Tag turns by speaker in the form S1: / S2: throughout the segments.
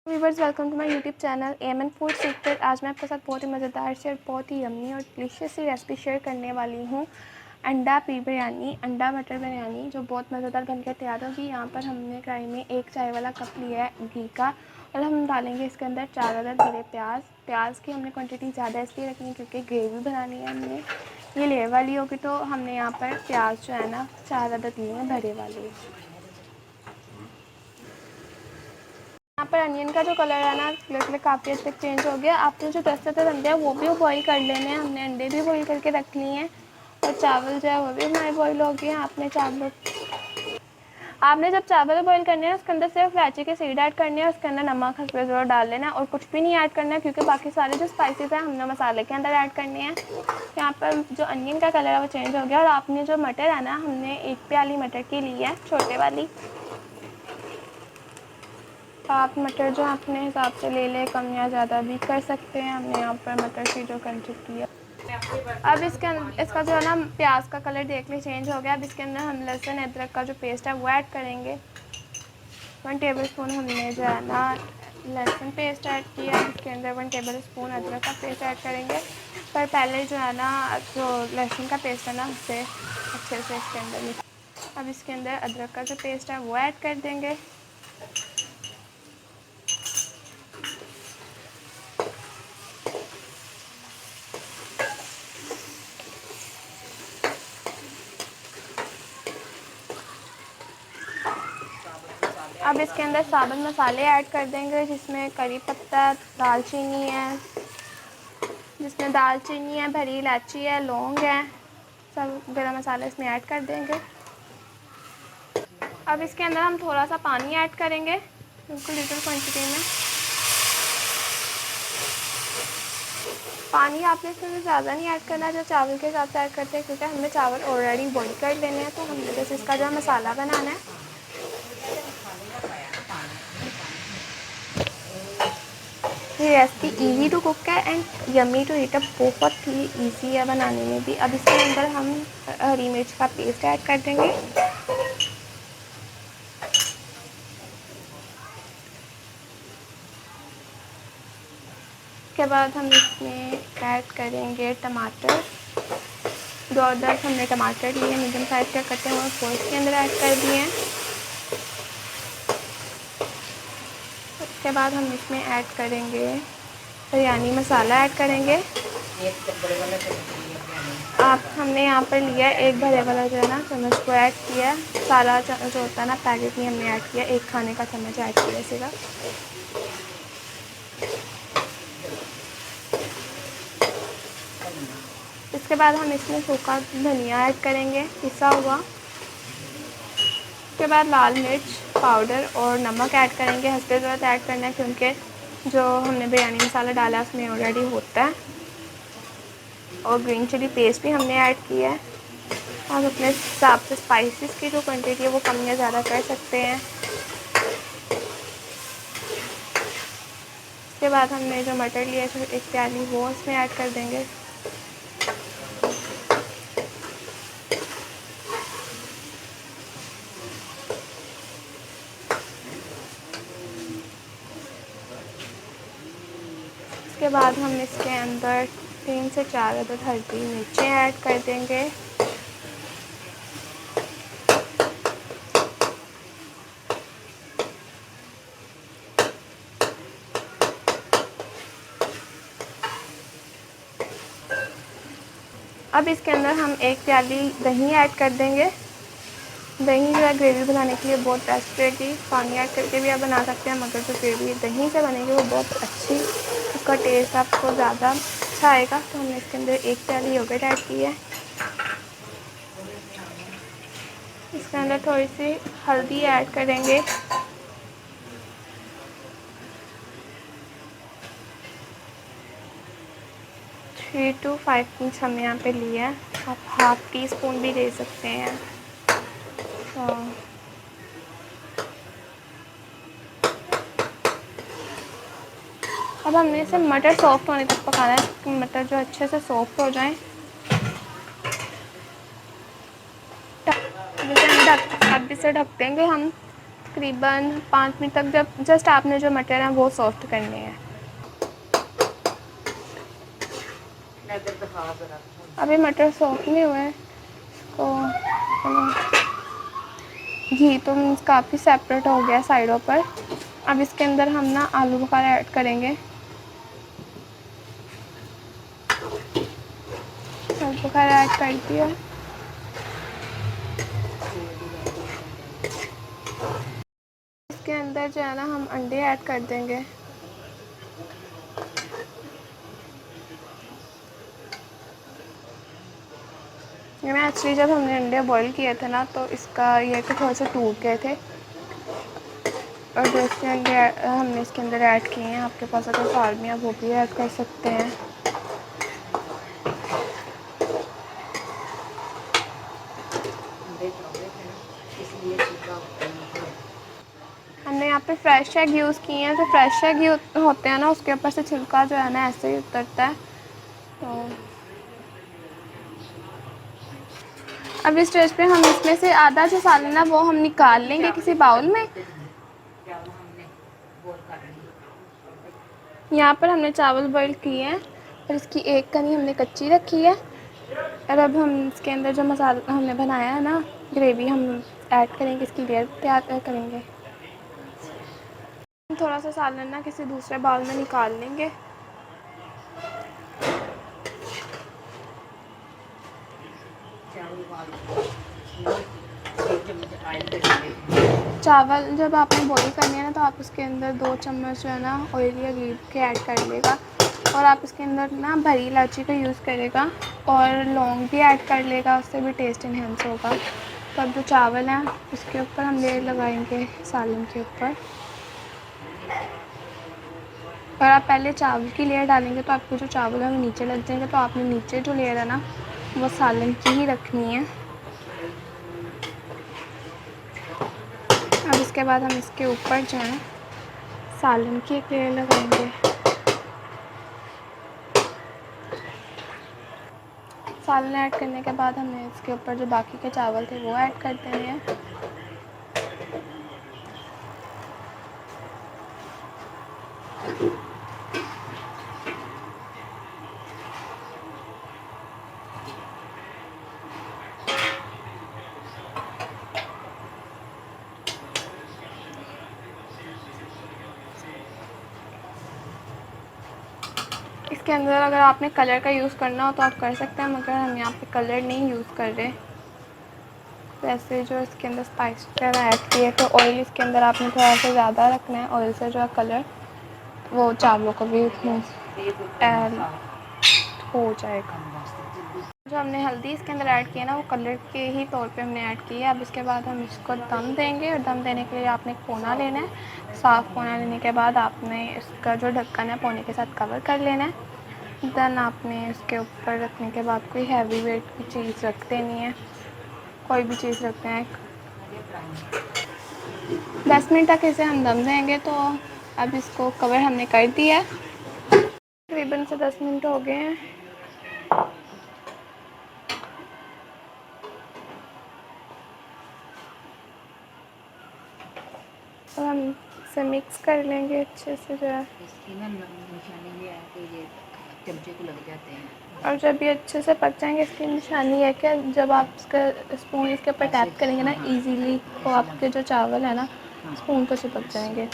S1: Viewers, welcome to my YouTube channel MN food secret. आज मैं आपके साथ बहुत ही मज़ेदार से और बहुत ही यम्मी और डिलीशियस सी रेसिपी शेयर करने वाली हूँ। अंडा पी बिरयानी, अंडा मटर बिरयानी, जो बहुत मज़ेदार बनकर तैयार होगी। यहाँ पर हमने कढ़ाई में 1 चाय वाला कप लिया है घी का, और हम डालेंगे इसके अंदर 4 अदद भरे प्याज की हमने क्वान्टिटी ज़्यादा इसलिए रखनी है क्योंकि ग्रेवी बनानी है हमने, ये लेयर वाली होगी। तो हमने यहाँ पर प्याज जो है ना 4 अदद लिए हैं भरे वाले। यहाँ पर अनियन का जो कलर है ना कलर काफ़ी हद तक चेंज हो गया। आपने जो 10 अदद अंडे हैं वो भी बॉईल कर लेने हैं। हमने अंडे भी बॉईल करके रख लिए हैं, और चावल जो है वो भी हमारे बॉईल हो गए हैं। आपने जब चावल बॉईल करने हैं उसके अंदर सिर्फ इलायची के सीड ऐड करने हैं, उसके अंदर नमक हल्का ज़रूर डाल लेना है, और कुछ भी नहीं ऐड करना है क्योंकि बाकी सारे जो स्पाइसेस हैं हमने मसाले के अंदर ऐड करने हैं। यहाँ पर जो अनियन का कलर है वो चेंज हो गया। और आपने जो मटर है ना, हमने 1 प्याली मटर की ली है, छोटे वाली। आप मटर जो अपने हिसाब से ले लें, कम या ज़्यादा भी कर सकते हैं। हमने यहाँ पर मटर की जो क्वान्टिटी है, अब इसका जो है ना प्याज का कलर देख लें चेंज हो गया। अब इसके अंदर हम लहसुन अदरक का जो पेस्ट है वो ऐड करेंगे। 1 टेबल स्पून हमने जो है ना लहसुन पेस्ट ऐड किया। इसके अंदर 1 टेबल स्पून अदरक का पेस्ट ऐड करेंगे, पर पहले जो है ना जो लहसुन का पेस्ट है ना उससे अच्छे से इसके अंदर मिक्स। अब इसके अंदर अदरक का जो पेस्ट है वो ऐड कर देंगे। अब इसके अंदर साबुत मसाले ऐड कर देंगे, जिसमें करी पत्ता, दालचीनी है, भरी इलायची है, लौंग है, सब गरम मसाला इसमें ऐड कर देंगे। अब इसके अंदर हम थोड़ा सा पानी ऐड करेंगे, बिल्कुल लिटिल क्वांटिटी में। पानी आपने इसमें ज़्यादा नहीं ऐड करना, जो चावल के हिसाब से ऐड करते हैं, क्योंकि हमने चावल ऑलरेडी बॉईल कर लेने हैं। तो हमने बस इसका जो मसाला बनाना है। ये रेसिपी इजी टू कुक है एंड यम्मी टू ईट, बहुत ही इजी है बनाने में भी। अब इसके अंदर हम हरी मिर्च का पेस्ट ऐड कर देंगे। उसके बाद हम इसमें ऐड करेंगे टमाटर। 2 अदद हमने टमाटर लिए, मीडियम साइज़ के कटे हुए, वो इसके अंदर ऐड कर दिए हैं। उसके बाद हम इसमें ऐड करेंगे बिरयानी मसाला ऐड करेंगे। हमने यहाँ पर लिया 1 भरे वाला जो है ना चम्मच को ऐड किया। सारा जो होता है ना पैकेट नहीं हमने ऐड किया, 1 खाने का चम्मच ऐड किया सीधा। इसके बाद हम इसमें सूखा धनिया ऐड करेंगे, पिसा हुआ। उसके बाद लाल मिर्च पाउडर और नमक ऐड करेंगे, हंसते ज़रूरत ऐड करना है क्योंकि जो हमने बिरयानी मसाला डाला है उसमें ऑलरेडी होता है। और ग्रीन चिली पेस्ट भी हमने ऐड किया है। आप अपने हिसाब से स्पाइसेस की जो क्वांटिटी है वो कम या ज़्यादा कर सकते हैं। उसके बाद हमने जो मटर लिया है 1 प्याली, वो इसमें ऐड कर देंगे। उसके बाद हम इसके अंदर 3 से 4 अदद हरी मिर्चें ऐड कर देंगे। अब इसके अंदर हम 1 प्याली दही ऐड कर देंगे। दही जो है ग्रेवी बनाने के लिए बहुत बेस्ट रहेगी। पानी ऐड करके भी आप बना सकते हैं, मगर जो ग्रेवी दही से बनेगी वो बहुत अच्छी, उसका टेस्ट आपको ज़्यादा अच्छा आएगा। तो हमने इसके अंदर 1 प्याली योगर्ट ऐड की है। इसके अंदर थोड़ी सी हल्दी ऐड करेंगे। थ्री टू 5 पिंच हमने यहाँ पे लिए हैं, आप हाफ़ टी स्पून भी ले सकते हैं। तो अब हमने इसे मटर सॉफ्ट होने तक पकाना है, मटर जो अच्छे से सॉफ्ट हो जाएं। अब इसे ढक देंगे हम तकरीबन 5 मिनट तक, जब जस्ट आपने जो मटर है वो सॉफ्ट करने हैं। अभी मटर सॉफ्ट नहीं हुए तो घी तो काफ़ी सेपरेट हो गया साइडों पर। अब इसके अंदर हम ना आलू बुखारा ऐड करेंगे। आलू बुखारा ऐड कर दिया। इसके अंदर जो है ना हम अंडे ऐड कर देंगे। मैं एक्चुअली जब हमने अंडे बॉईल किए थे ना तो इसका ये कि थोड़े से टूट गए थे, और जो इसके अंडे हमने इसके अंदर ऐड किए हैं, आपके पास अगर फार्मी है वो भी ऐड कर सकते हैं। हमने यहाँ पे फ्रेश एग यूज़ किए हैं। जो फ्रेश एग होते हैं ना उसके ऊपर से छिलका जो है ना ऐसे ही उतरता है। तो अब इस स्टेज पे हम इसमें से आधा जो सालन है वो हम निकाल लेंगे किसी बाउल में। यहाँ पर हमने चावल बॉईल किए हैं और इसकी एक कनी हमने कच्ची रखी है। और अब हम इसके अंदर जो मसाला हमने बनाया है ना, ग्रेवी हम ऐड करेंगे, इसकी लेयर तैयार करेंगे। थोड़ा सा सालन ना किसी दूसरे बाउल में निकाल लेंगे। चावल जब आपने बॉईल करनी है ना तो आप इसके अंदर 2 चम्मच जो है ना ऑयल या घी के ऐड कर लेगा, और आप इसके अंदर ना भरी इलायची का यूज़ करेगा और लौंग भी ऐड कर लेगा, उससे भी टेस्ट इन्हेंस होगा। तो अब जो चावल हैं उसके ऊपर हम लेयर लगाएंगे सालन के ऊपर, और आप पहले चावल की लेयर डालेंगे तो आपको जो चावल है वो नीचे लग जाएंगे। तो आपने नीचे जो लेयर है ना वो सालन की ही रखनी है। अब इसके बाद हम इसके ऊपर जो है सालन की एक लेयर लगाएंगे। सालन ऐड करने के बाद हमें इसके ऊपर जो बाकी के चावल थे वो ऐड कर देने हैं। इसके अंदर अगर आपने कलर का यूज़ करना हो तो आप कर सकते हैं, मगर हम यहाँ पे कलर नहीं यूज़ कर रहे। वैसे जो इसके अंदर स्पाइस वगैरह ऐड किए तो ऑयल इसके अंदर आपने थोड़ा सा ज़्यादा रखना है। ऑयल से जो है कलर वो चावलों को भी ऐड हो जाएगा। जो हमने हल्दी इसके अंदर ऐड किया ना वो कलर के ही तौर पे हमने ऐड की है। अब इसके बाद हम इसको दम देंगे, और दम देने के लिए आपने एक कोना लेना है। साफ़ कोना लेने के बाद आपने इसका जो ढक्कन है कोने के साथ कवर कर लेना है। देन आपने इसके ऊपर रखने के बाद कोई हैवी वेट की चीज़ रख देनी है, कोई भी चीज़ रखते हैं। 10 मिनट तक इसे हम दम देंगे। तो अब इसको कवर हमने कर दिया है। तकरीबन से 10 मिनट हो गए हैं। तो हम इसे मिक्स कर लेंगे अच्छे से जो है,
S2: चमचे को लग जाते हैं।
S1: और जब ये अच्छे से पक जाएंगे, इसकी निशानी है कि जब आप इसका स्पून इसके ऊपर टैप करेंगे ना इजीली, तो आपके जो चावल है ना स्पून को चिपक जाएंगे।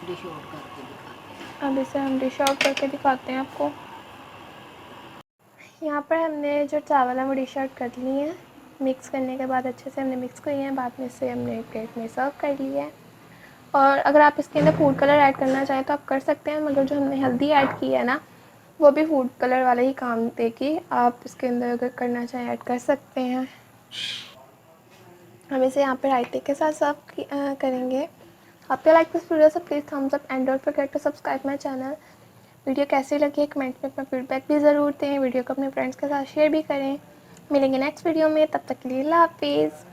S2: डिश आउट करके दिखाते हैं।
S1: अब इसे हम डिश आउट करके दिखाते हैं आपको। यहाँ पर हमने जो चावल है वो डिश आउट कर लिए हैं। मिक्स करने के बाद अच्छे से हमने मिक्स किए हैं, बाद में इसे हमने प्लेट में सर्व कर लिया है। और अगर आप इसके अंदर फूड कलर ऐड करना चाहें तो आप कर सकते हैं, मगर जो हमने हल्दी ऐड की है ना वो भी फूड कलर वाला ही काम देगी। आप इसके अंदर अगर करना चाहें ऐड कर सकते हैं। हम इसे यहाँ पे रायते के साथ सर्व करेंगे। आपको like this video so please thumbs up and don't forget to subscribe my channel. Video कैसी लगी कमेंट में अपना फीडबैक भी ज़रूर दें। वीडियो को अपने फ्रेंड्स के साथ शेयर भी करें। मिलेंगे नेक्स्ट वीडियो में, तब तक के लिए अल्लाह हाफिज़।